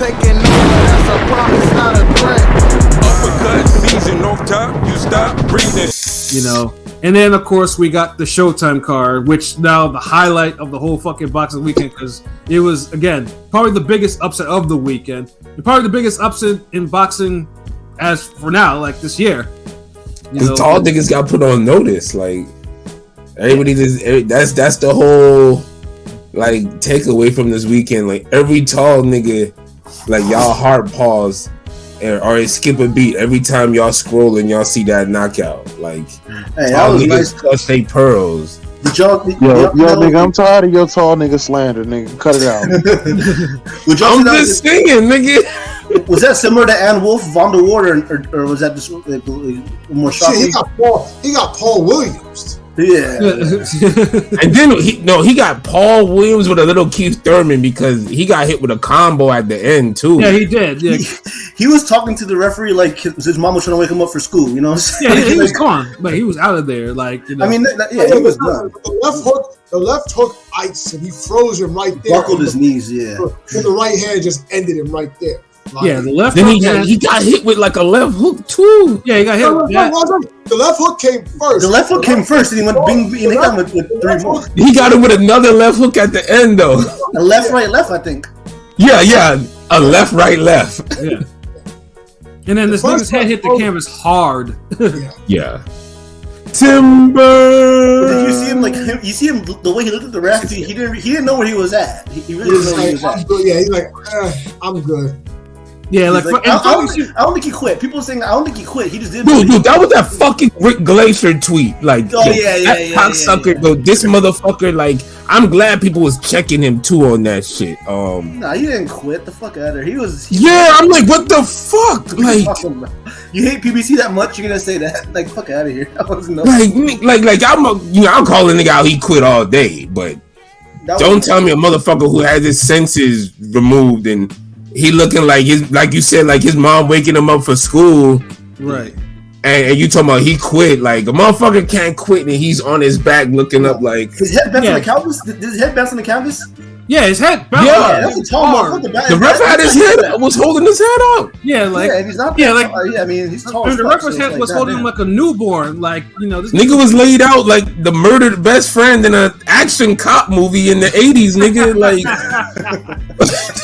taking over, that's a promise, not a threat. Uppercut season off top, you stop breathing. You know, and then of course we got the Showtime card, which now the highlight of the whole fucking boxing weekend, because it was again probably the biggest upset of the weekend, and probably the biggest upset in boxing as for now, like this year. Because tall niggas got put on notice, like everybody just that's the whole like takeaway from this weekend. Like every tall nigga, like y'all heart pause or skip a beat every time y'all scroll and y'all see that knockout. Like hey, that was nice. Clutch they pearls. Yo, nigga, I'm tired of your tall nigga slander, nigga. Cut it out. I'm just singing, nigga. Was that similar to Ann Wolf, Von der Water, or was that just more shocking? Shit, he got Paul Williams. Yeah. And then he got Paul Williams with a little Keith Thurman because he got hit with a combo at the end too. Yeah, he did. Yeah. He was talking to the referee like his mom was trying to wake him up for school. You know what I'm saying? Yeah, he was gone, but he was out of there. Like, you know. I mean, he was done. The left hook iced him. He froze him right there. Buckled his knees. Yeah. And the right hand just ended him right there. Like, yeah, the left. Then he got hit with like a left hook too. Yeah, he got hit. The left hook came first. The left hook came first, and he went bing. He got him with 3 more. He got him with another left hook at the end though. A left, right, left. I think. Yeah, a left, right, left. Yeah. And then this nigga's head hit the canvas hard. Yeah. Timber. Did you see him you see him the way he looked at the ref? He didn't know where he was at. He really didn't know where he was at. Yeah, he's like, I'm good. Yeah, like I don't think he quit. People are saying I don't think he quit. He just didn't. Dude, that was that fucking Rick Glacier tweet. Like, that cocksucker. Yo, this motherfucker. Like, I'm glad people was checking him too on that shit. Nah, he didn't quit. The fuck out of there. He was. I'm like, what the fuck? Like, you hate PBC that much? You're gonna say that? Like, fuck out of here. I wasn't know. Like, I'm calling the nigga out. He quit all day, but don't tell me a motherfucker who has his senses removed and he looking like like you said, like his mom waking him up for school, right? And you talking about he quit? Like a motherfucker can't quit, and he's on his back looking up like his head bounced on the canvas. Did his head bounce on the canvas? Yeah, his head bounced. Yeah, that's a tall motherfucker. The ref had his head was holding his head up. Yeah, like he's not. I mean, he's tall. The referee's head was holding him like a newborn. Like, you know, this nigga was laid out like the murdered best friend in an action cop movie in the 80s. Nigga, like,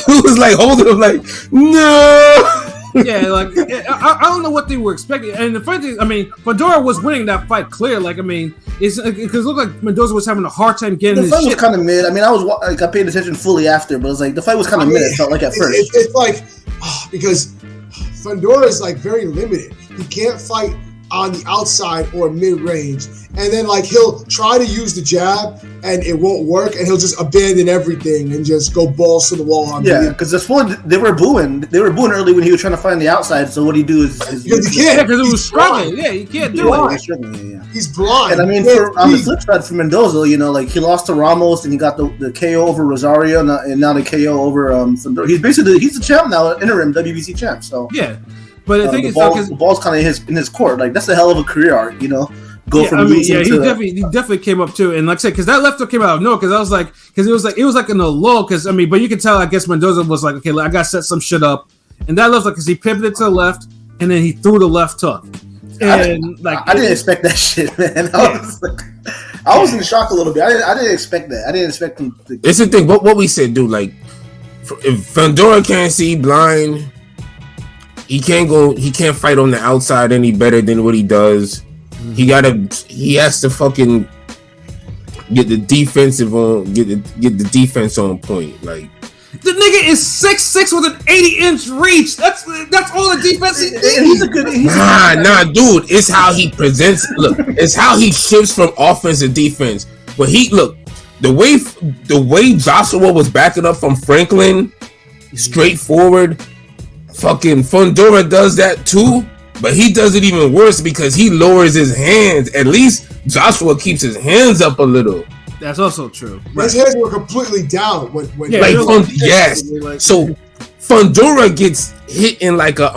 who was like holding him like no. Yeah, like I don't know what they were expecting. And the funny thing, I mean, Fundora was winning that fight clear. Like, I mean, because it looked like Mendoza was having a hard time getting his shit. The fight was kind of mid. I mean, I paid attention fully after, but it was like the fight was kind of mid. It felt like at first. It's like because Fundora is like very limited. He can't fight on the outside or mid range, and then like he'll try to use the jab and it won't work, and he'll just abandon everything and just go balls to the wall on because the full they were booing early when he was trying to find the outside. So what he do is because he can't, because it was struggling. Yeah, he can't do it. He's blind. And I mean, on the flip side for Mendoza, you know, like he lost to Ramos and he got the KO over Rosario, and now the KO over Fundora. He's the champ now, interim WBC champ. So yeah. But the thing is, the ball's kind of in his court. Like that's a hell of a career arc, you know. He definitely came up too. And like I said, because that left hook came out of nowhere. Because I was like, it was like in a lull. Because I mean, but you can tell. I guess Mendoza was like, okay, I got to set some shit up. And that left hook, because he pivoted to the left, and then he threw the left hook. And I didn't expect that shit, man. I was in shock a little bit. I didn't expect that. I didn't expect him. It's the thing. What we said, dude. Like, if Fundora can't see blind. He can't fight on the outside any better than what he does. He has to fucking get the defense on point. Like, the nigga is 6'6" with an 80-inch reach. That's all the defense he needs. He's a good. Nah, dude. It's how he presents. Look, it's how he shifts from offense to defense. But the way Joshua was backing up from Franklin, straightforward. Fucking Fundora does that too, but he does it even worse because he lowers his hands. At least Joshua keeps his hands up a little. That's also true. Right. His hands were completely down when yes. So Fundora gets hit in like a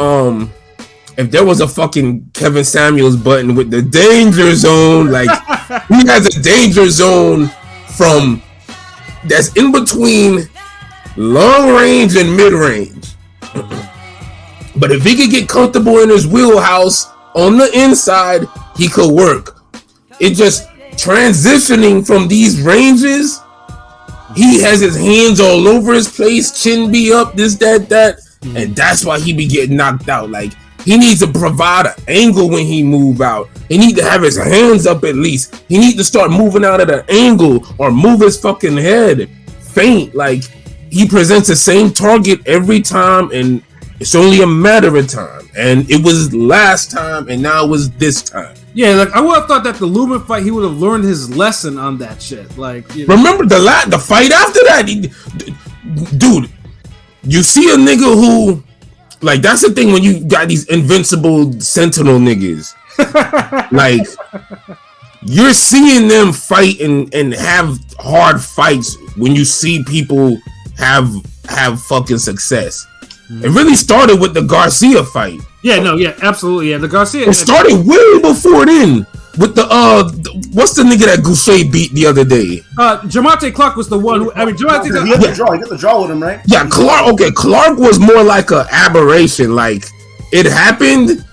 if there was a fucking Kevin Samuels button with the danger zone, like he has a danger zone from that's in between long range and mid range. But if he could get comfortable in his wheelhouse on the inside, he could work. It just transitioning from these ranges, he has his hands all over his place, chin be up, this, that, and that's why he be getting knocked out. Like, he needs to provide an angle when he move out. He need to have his hands up at least. He need to start moving out of the angle or move his fucking head. Faint. Like, he presents the same target every time, and it's only a matter of time. And it was last time, and now it was this time. Yeah, like, I would have thought that the Lubin fight, he would have learned his lesson on that shit. Like, you know. Remember the fight after that? Dude, you see a nigga who... Like, that's the thing when you got these invincible sentinel niggas. Like, you're seeing them fight and have hard fights when you see people have fucking success. It really started with the Garcia fight. Yeah, no, yeah, absolutely. Yeah, the Garcia... It started way before then. With what's the nigga that Goucher beat the other day? Jamante Clark was the one who... I mean, Jamante Clark... He got the draw with him, right? Yeah, Clark... Okay, Clark was more like an aberration. Like, it happened,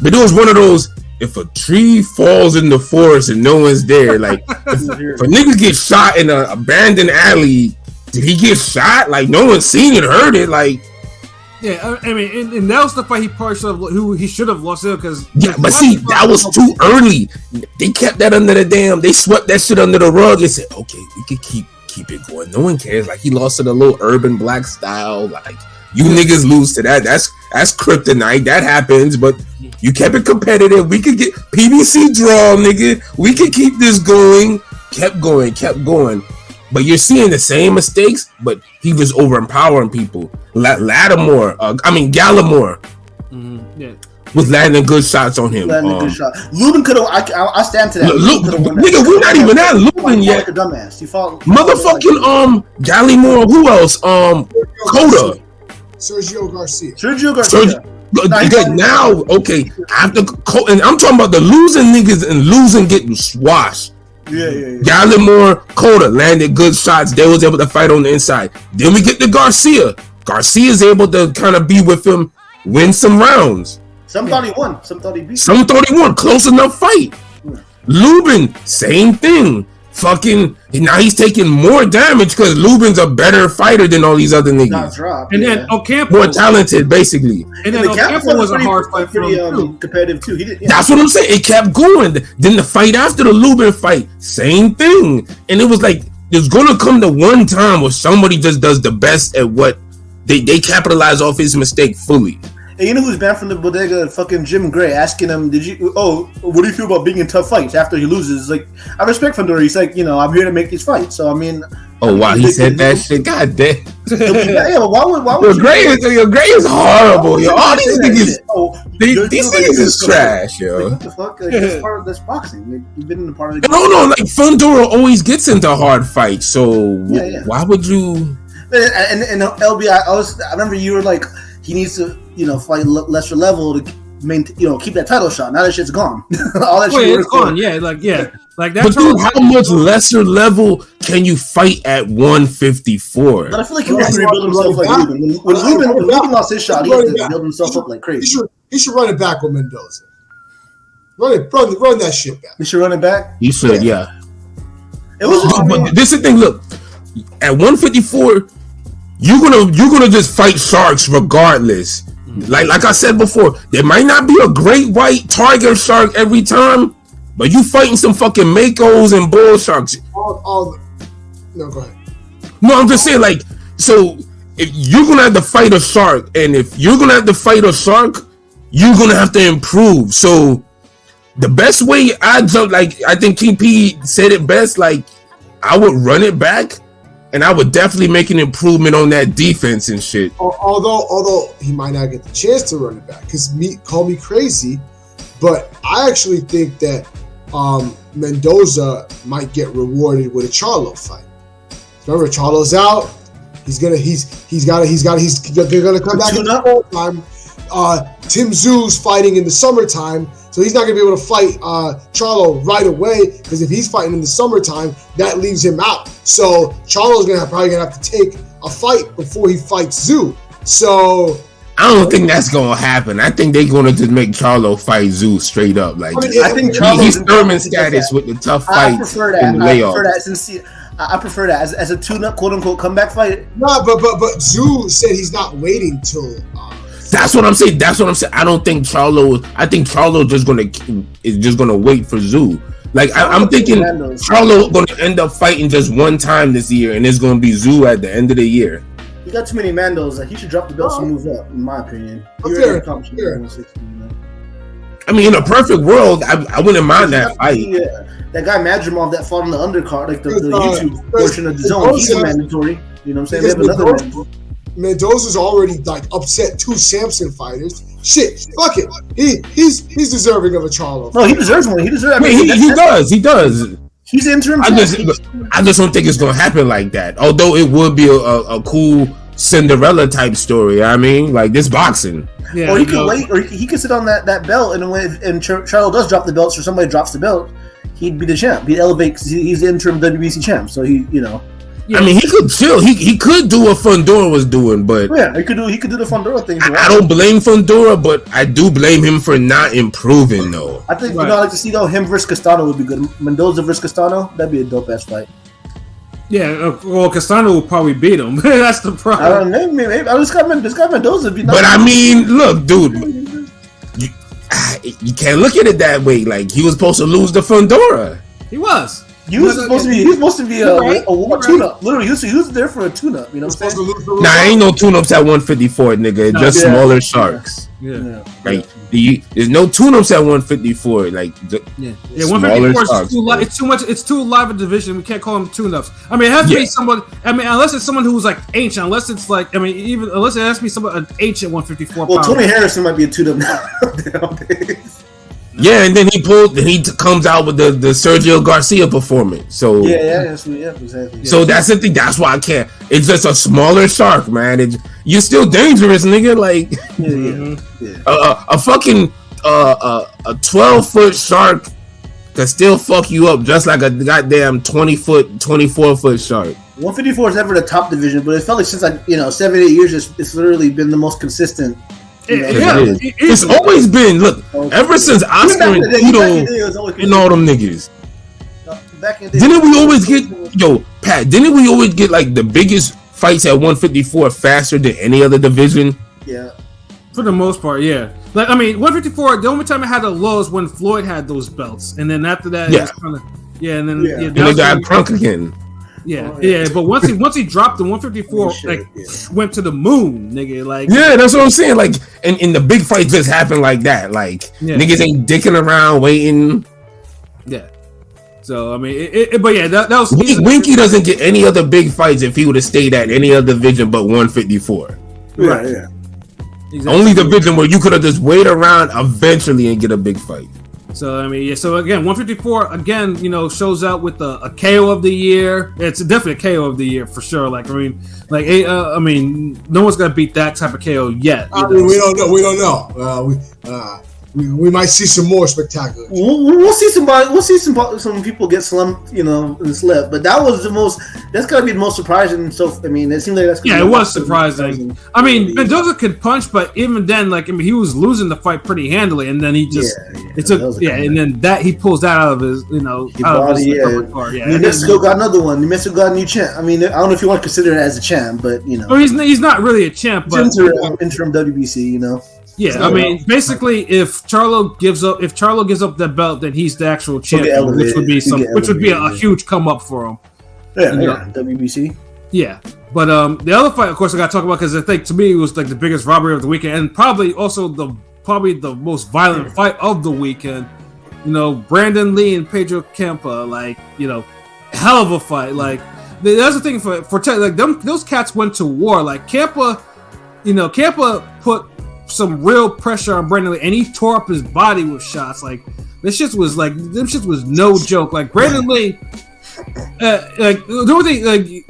but it was one of those... If a tree falls in the forest and no one's there, like, if a nigga get shot in an abandoned alley, did he get shot? Like, no one seen it, heard it, like... Yeah, I mean, and that was the fight he probably should have lost it because... Yeah, but see, that was too early. They kept that under the damn... They swept that shit under the rug and said, okay, we can keep it going. No one cares. Like, he lost to the little urban black style. Like, you niggas lose to that. That's kryptonite. That happens, but you kept it competitive. We could get PBC draw, nigga. We could keep this going. Kept going. But you're seeing the same mistakes, but he was overempowering people. Gallimore was landing good shots on him. Lubin could have. I stand to that. Nigga, we're not even at Lubin yet. Like a dumbass. He fought motherfucking Gallimore. Who else? Coda. Sergio Garcia. Now, okay. After and I'm talking about the losing niggas and losing getting swashed. Yeah. Gallimore, Coda landed good shots. They was able to fight on the inside. Then we get to Garcia. Garcia's able to kind of be with him, win some rounds. Some thought he won. Some thought he beat. Some thought he won. Close enough fight. Lubin, same thing. Fucking now he's taking more damage because Lubin's a better fighter than all these other niggas. And then Ocampo, more talented, basically. And then Ocampo was a hard fight for him too. Competitive too. That's what I'm saying. It kept going. Then the fight after the Lubin fight, same thing. And it was like there's gonna come to one time where somebody just does the best at what they capitalize off his mistake fully. And you know who's banned from the bodega? Fucking Jim Gray, asking him, what do you feel about being in tough fights after he loses? Like, I respect Fundora. He's like, I'm here to make these fights. So, I mean... Oh, wow, he said that shit? God damn. Yeah, but why would Gray is horrible, yo. All these niggas... These niggas is trash, yo. What the fuck? Like, that's boxing. Like, you've been in the part of the... No, like, Fundora always gets into hard fights, so why would you... And LB, I remember you were like, he needs to, fight lesser level to maintain, keep that title shot. Now that shit's gone. All that shit it's gone. Yeah, like that. But dude, how much lesser level can you fight at 154? But I feel like he wants to rebuild himself like Lubin. When Lubin lost his shot, he had to build himself up like crazy. He should run it back with Mendoza. Run that shit back. He should run it back. He should, yeah. It was. But this is the thing. Look, at 154. You're gonna just fight sharks regardless. Like I said before, there might not be a great white tiger shark every time, but you fighting some fucking makos and bull sharks. No, go ahead. No, I'm just saying, like, so if you're gonna have to fight a shark, and if you're gonna have to fight a shark, you're gonna have to improve. So the best way I think King P said it best, like, I would run it back. And I would definitely make an improvement on that defense and shit. Although he might not get the chance to run it back, because call me crazy, but I actually think that Mendoza might get rewarded with a Charlo fight. Remember, Charlo's out. He's gonna come back in the fall time. Tim Tszю's fighting in the summertime. So he's not going to be able to fight Charlo right away, because if he's fighting in the summertime, that leaves him out. So Charlo's probably going to have to take a fight before he fights Tszyu. So I don't think that's gonna happen. I think they're gonna just make Charlo fight Zeus straight up. Like I think he's Thurman status with the tough fights. I prefer that. I prefer that as a tune-up, quote unquote, comeback fight. No, but Zeus said he's not waiting till. That's what I'm saying. I don't think Charlo. I think Charlo is just gonna wait for Zeus. Like I'm thinking Charlo gonna end up fighting just one time this year, and it's gonna be Zeus at the end of the year. He got too many Mandos. Like he should drop the belts and move up, in my opinion. Fair. I mean, in a perfect world, I wouldn't mind that fight. That guy Madrimov that fought on the undercard, like the YouTube portion of the zone, he's mandatory. You know what I'm saying? They have another Mendoza's already like upset 2 Samson fighters. Shit, fuck it. He's deserving of a Charlo. No, he deserves one. He deserves. He does. He's interim. I just don't think it's gonna happen like that. Although it would be a cool Cinderella type story. I mean, like this boxing. Yeah, or he could wait, or he could sit on that belt, and when Charlo does drop the belts, or somebody drops the belt, he'd be the champ. He'd elevate because he's the interim WBC champ. So he. Yeah. I mean, he could chill. He could do what Fundora was doing, but he could do the Fundora thing. I don't blame Fundora, but I do blame him for not improving, though. I think I'd like to see him versus Castano would be good. Mendoza versus Castano, that'd be a dope ass fight. Yeah, well, Castano will probably beat him. That's the problem. I don't know. Maybe this guy Mendoza would be nice. But I mean, look, dude, you can't look at it that way. Like he was supposed to lose to Fundora. He was. He was supposed to be a tune-up. Literally, he was there for a tune-up. You know what I'm saying? Nah, ain't no tune-ups at 154, nigga. Just smaller sharks. Yeah. Like there's no tune-ups at 154. Like 154 is too live. It's too much. It's too live a division. We can't call them tune-ups. I mean, it has to be someone. I mean, unless it's someone who's like ancient. Unless it's like, I mean, even unless it has to be someone an ancient 154. Well, Tony Harrison might be a tune-up nowadays. Yeah, and then he comes out with the Sergio Garcia performance. So exactly. So that's the thing. That's why I can't. It's just a smaller shark, man. You're still dangerous, nigga. Like a fucking a 12-foot shark can still fuck you up just like a goddamn 20-foot, 24-foot shark. 154 is never the top division, but it felt like since 7-8 years, it's literally been the most consistent. It's always been. Look, ever since Oscar and Tito and all them niggas. Didn't we always get Pat? Didn't we always get like the biggest fights at 154 faster than any other division? Yeah, for the most part, yeah. Like I mean, 154. The only time it had a low is when Floyd had those belts, and then after that, it was kind of and then and they got crunk again. Yeah, but once he dropped the 154, went to the moon, nigga. Like, that's what I'm saying. Like, and the big fight just happened like that. Like, niggas ain't dicking around waiting. Yeah. So I mean, but that was Winky doesn't get any other big fights if he would have stayed at any other division but 154. Right. Yeah. Exactly. Only division where you could have just waited around eventually and get a big fight. So I mean, so again, 154 again, shows out with a KO of the year. It's definitely a KO of the year for sure. Like I mean, no one's gonna beat that type of KO yet. I mean, we don't know. We might see some more spectacular. We'll see somebody. We'll see some people get slumped, and slip. But that's gotta be the most surprising. So I mean, it seemed like that's. It was surprising. I mean, Mendoza could punch, but even then, like I mean, he was losing the fight pretty handily, and then he just and then he pulls that out of his out of his card. Yeah, Mexico got another one. Mexico got a new champ. I mean, I don't know if you want to consider it as a champ, but Well, he's not really a champ, but interim WBC, Yeah, I mean, basically, if Charlo gives up that belt, then he's the actual champion, which would be a huge come up for him. Yeah, WBC. Yeah, but the other fight, of course, I got to talk about because I think to me it was like the biggest robbery of the weekend, and probably also the most violent fight of the weekend. Brandon Lee and Pedro Campa, hell of a fight. Like that's the thing for like those cats went to war. Like Campa put some real pressure on Brandon Lee, and he tore up his body with shots. Like this shit was no joke. Like Brandon Lee,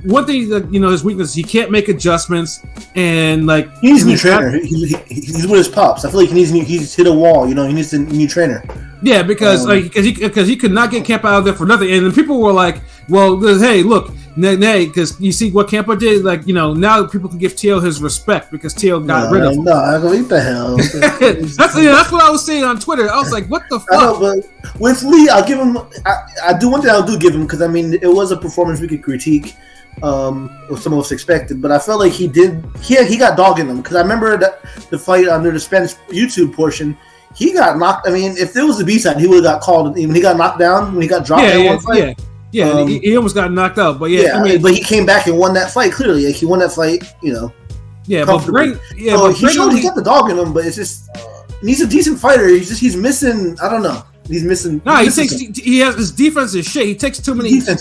one thing his weakness, he can't make adjustments, and like he needs a new trainer. He's with his pops. I feel like he's hit a wall. He needs a new trainer. Yeah, because he could not get Camp out of there for nothing, and then people were like, "Well, hey, look, Nay, because you see what Campo did. Like, you know, now people can give Tio his respect because Tio got rid of him. No, I go, what the hell? that's what I was saying on Twitter. I was like, what the fuck? I know, but with Lee, I'll give him. I do one thing. I'll give him because I mean, it was a performance we could critique. Or some of us expected, but I felt like he got dog in him because I remember that the fight under the Spanish YouTube portion. He got knocked. I mean, if there was a B-side, he would have got called. When he got knocked down, when he got dropped in one fight. Yeah, he almost got knocked out. But I mean, but he came back and won that fight. Clearly, like, he won that fight. You know. Yeah, but he showed he got the dog in him, but it's just he's a decent fighter. He's missing. I don't know. He's missing. He has his defense is shit. He takes too many. Shots.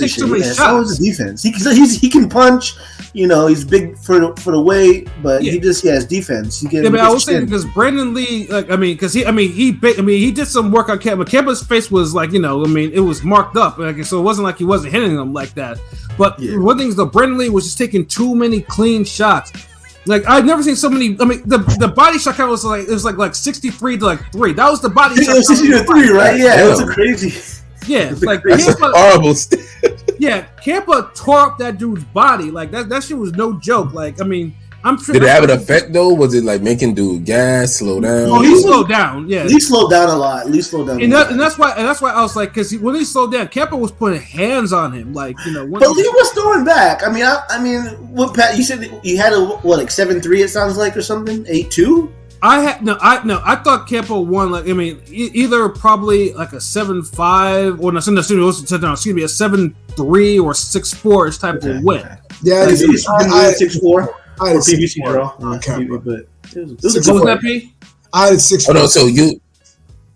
So is his defense. He can punch. You know, he's big for the weight, but he just his defense. But I was saying because Brandon Lee, he did some work on Campo. Campo's face was like, you know, I mean, it was marked up, like, so it wasn't like he wasn't hitting him like that. But one thing is, though, Brandon Lee was just taking too many clean shots. Like, I've never seen so many. I mean, the body shot count was like 63 to 3. That was the body shot. 60 to 3, right? Yeah, it was crazy. Yeah, like that's horrible. Yeah, Campo tore up that dude's body. Like that shit was no joke. Like, I mean, I'm sure. Did it have an effect though? Was it like making dude gas, slow down? Oh, he slowed down. Yeah, he slowed down a lot. And that's why I was like, because when he slowed down, Campo was putting hands on him. Like, you know, but Lee was throwing back. I mean, what Pat? You said you had like 7-3. It sounds like or something. 8-2. I thought Campo won. Like, I mean, either probably like a 7-5 or a 7-3 or 6-4 type of win. Yeah, I had 6-4. I had a PBC draw. What was that, P? I had 6-4. Oh no, so you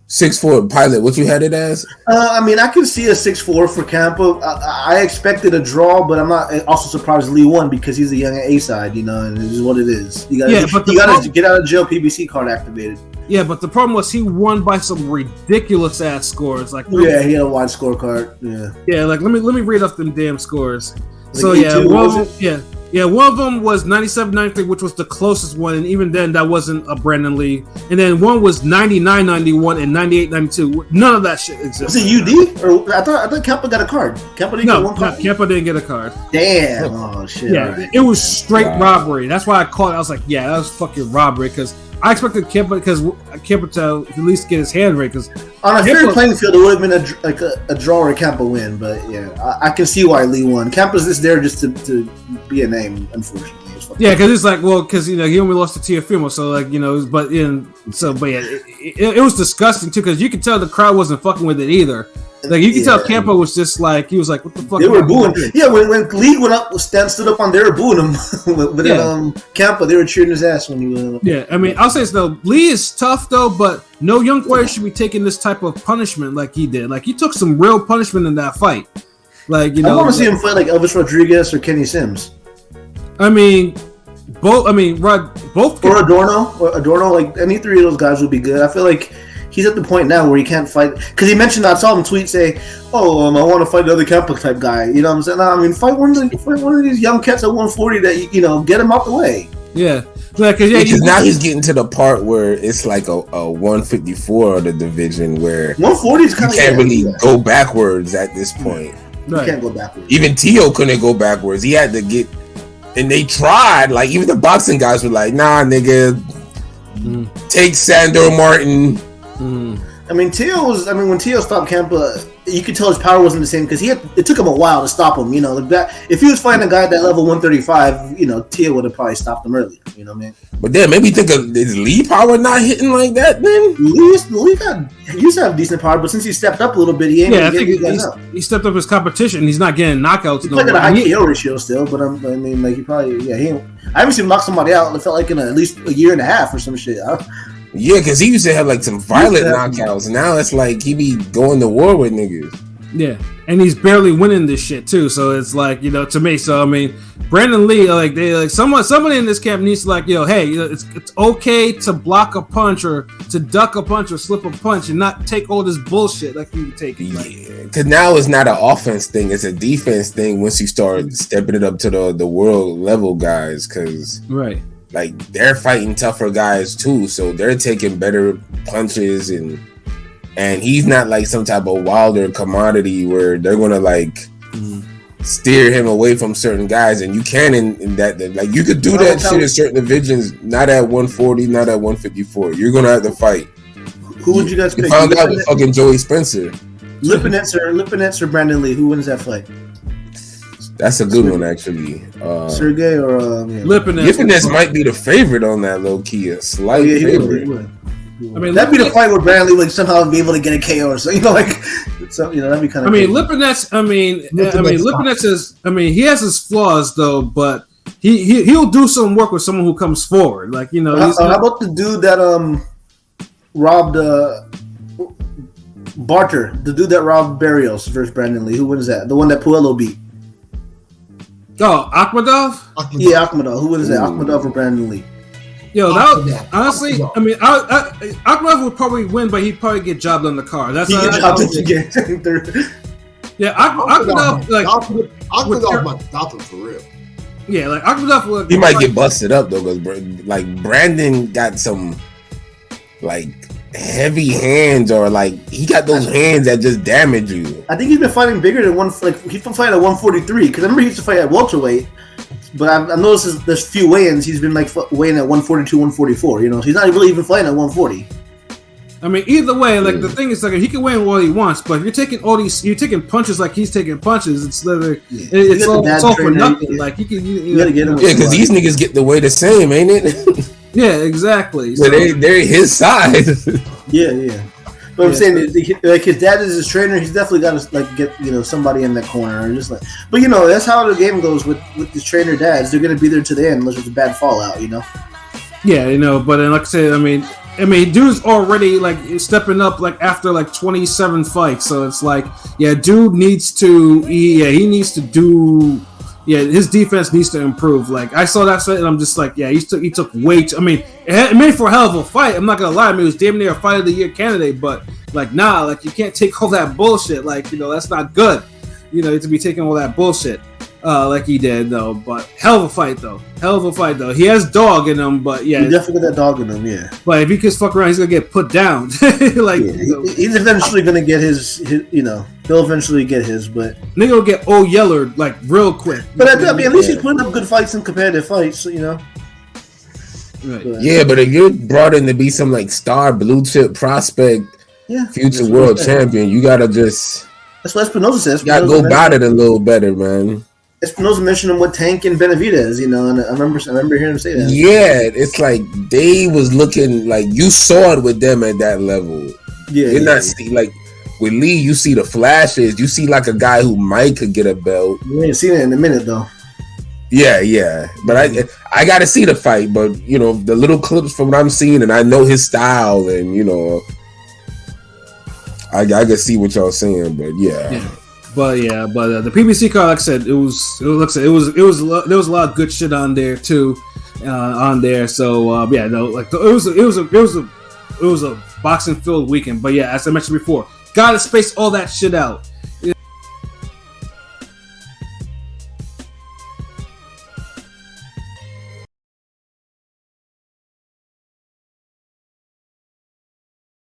6-4 Pilot. What you had it as? I mean, I can see a 6-4 for Campo. I expected a draw, but I'm not also surprised Lee won because he's a young A side, you know, and it is what it is. You gotta get out of jail PBC card activated. Yeah, but the problem was he won by some ridiculous ass scores. Like, he had a wide scorecard. Yeah. Like, let me read off them damn scores. Like so one of them was 97-93, which was the closest one, and even then, that wasn't a Brandon Lee. And then one was 99-91 and 98-92. None of that shit exists. Was it UD? Or I thought Campo got a card. Campo didn't get one card? Campo didn't get a card. Damn. Oh, shit. Yeah, right. It was straight robbery. That's why I called it. I was like, yeah, that was fucking robbery, because I expected Campo to at least get his hand right. Because on a fair playing field, it would have been a draw or a Campo win. But yeah, I can see why Lee won. Campo's just there just to be a name, unfortunately. Yeah, because it's like, well, because you know he only lost to Teofimo, so like, you know, but yeah, it was disgusting too, because you could tell the crowd wasn't fucking with it either. Like, you can tell Campo was just like, he was like, what the fuck? They were booing. Yeah, when Lee went up, stood up on, they were booing him. But Campo, they were cheering his ass when he went up. Yeah, I mean, I'll say this though, Lee is tough though, but no young fighter should be taking this type of punishment like he did. Like, he took some real punishment in that fight. Like, you know, I want to see him fight like Elvis Rodriguez or Kenny Sims. I mean, both. I mean, both. Or Adorno. Like, any three of those guys would be good. I feel like he's at the point now where he can't fight, because he mentioned, I saw him tweet say, "Oh, I want to fight another Campo type guy." You know what I'm saying? I mean, fight one of these young cats at 140 that you know, get him out the way. Yeah, because now he's getting to the part where it's like a 154 of the division where 140 is kind of can't really go backwards at this point. Right. You can't go backwards. Even Tio couldn't go backwards. He had to get, and they tried. Like, even the boxing guys were like, "Nah, nigga, take Sandor Martin." I mean, when Tio stopped Campo, you could tell his power wasn't the same, because it took him a while to stop him. You know, like that. If he was fighting a guy at that level 135, you know, Tio would have probably stopped him earlier. You know what I mean? But then maybe think of, is Lee power not hitting like that? Then Lee used to have decent power, but since he stepped up a little bit, he ain't. Yeah, I think he stepped up his competition. He's not getting knockouts. He's like at a high KO ratio still, but I mean, like, he probably I haven't seen him knock somebody out. It felt like in at least a year and a half or some shit. Yeah, because he used to have like some violent knockouts. Now it's like he be going to war with niggas. Yeah, and he's barely winning this shit too. So it's like, you know, to me. So I mean, Brandon Lee, somebody in this camp needs to, like, hey, you know, it's okay to block a punch or to duck a punch or slip a punch and not take all this bullshit like you take it. Yeah, because now it's not an offense thing; it's a defense thing. Once you start stepping it up to the world level guys, because right. Like, they're fighting tougher guys too, so they're taking better punches, and he's not like some type of Wilder commodity where they're gonna like steer him away from certain guys, and you can in that like you could do that shit in certain divisions. Not at 140, not at 154. You're gonna have to fight. Who would you guys pick? You found out with fucking Joey Spencer. Lipinets or Brandon Lee? Who wins that fight? That's a good one, actually. Sergey or Lipinets might be the favorite on that, low key, a slight favorite. I mean, that'd be the fight where Brandon Lee would somehow be able to get a KO or something. That'd be kind of. Lipinets. Lipinets is. He has his flaws though, but he'll do some work with someone who comes forward. Like how about the dude that robbed Barter, the dude that robbed Barrios versus Brandon Lee? Who wins that? The one that Puello beat. Oh, Akhmadov? Yeah, Akhmadov. Who wins that? Akhmadov or Brandon Lee? Yo, honestly, Akhmadov would probably win, but he'd probably get jobbed on the card. That's he get jobbed again. Yeah, Akhmadov Akhmadov might stop him for real. Yeah, like Akhmadov would. He might get busted up though, because like Brandon got some like heavy hands, or like he got those hands that just damage you. I think he's been fighting bigger than he's been fighting at 143 because I remember he used to fight at welterweight. But I've noticed there's few weigh-ins. He's been like weighing at 142, 144. So he's not really even fighting at 140. Either way, like the thing is, like he can weigh in what he wants, but if you're taking you're taking punches like he's taking punches. It's it's all for nothing. Like you gotta get him. Yeah, because these niggas get the weight the same, ain't it? Yeah, exactly. So they're his size. Yeah. But I'm saying, like his dad is his trainer. He's definitely got to like get somebody in that corner and just like. But that's how the game goes with these trainer dads. They're gonna be there to the end unless it's a bad fallout. Yeah, But then, like I said, dude's already like stepping up like after like 27 fights. So it's like, dude needs to. He needs to do. Yeah, his defense needs to improve. Like I saw that fight, and I'm just like, he took way too. It made for a hell of a fight. I'm not gonna lie. It was damn near a fight of the year candidate, but like, you can't take all that bullshit. Like, that's not good. You have to be taking all that bullshit, like he did though. But hell of a fight though. He has dog in him, but he definitely got that dog in him. Yeah. But if he can fuck around, he's gonna get put down. He's eventually gonna get his. He'll eventually get his, but nigga will get old yeller like real quick. But at least he's putting up good fights in competitive fights. Right. But if you're brought in to be some like star blue chip prospect, future world champion, you gotta just. That's what Espinosa says. You gotta go about it a little better, man. Espinosa mentioned him with Tank and Benavidez, and I remember hearing him say that. Yeah, it's like they was looking like you saw it with them at that level. Yeah, you're not see like with Lee. You see the flashes. You see like a guy who might could get a belt. You ain't seen it in a minute though. Yeah, but I got to see the fight. But the little clips from what I'm seeing, and I know his style, and I can see what y'all saying. But But the PBC card, like I said, there was a lot of good shit on there too, So it was a boxing filled weekend. But as I mentioned before, gotta space all that shit out.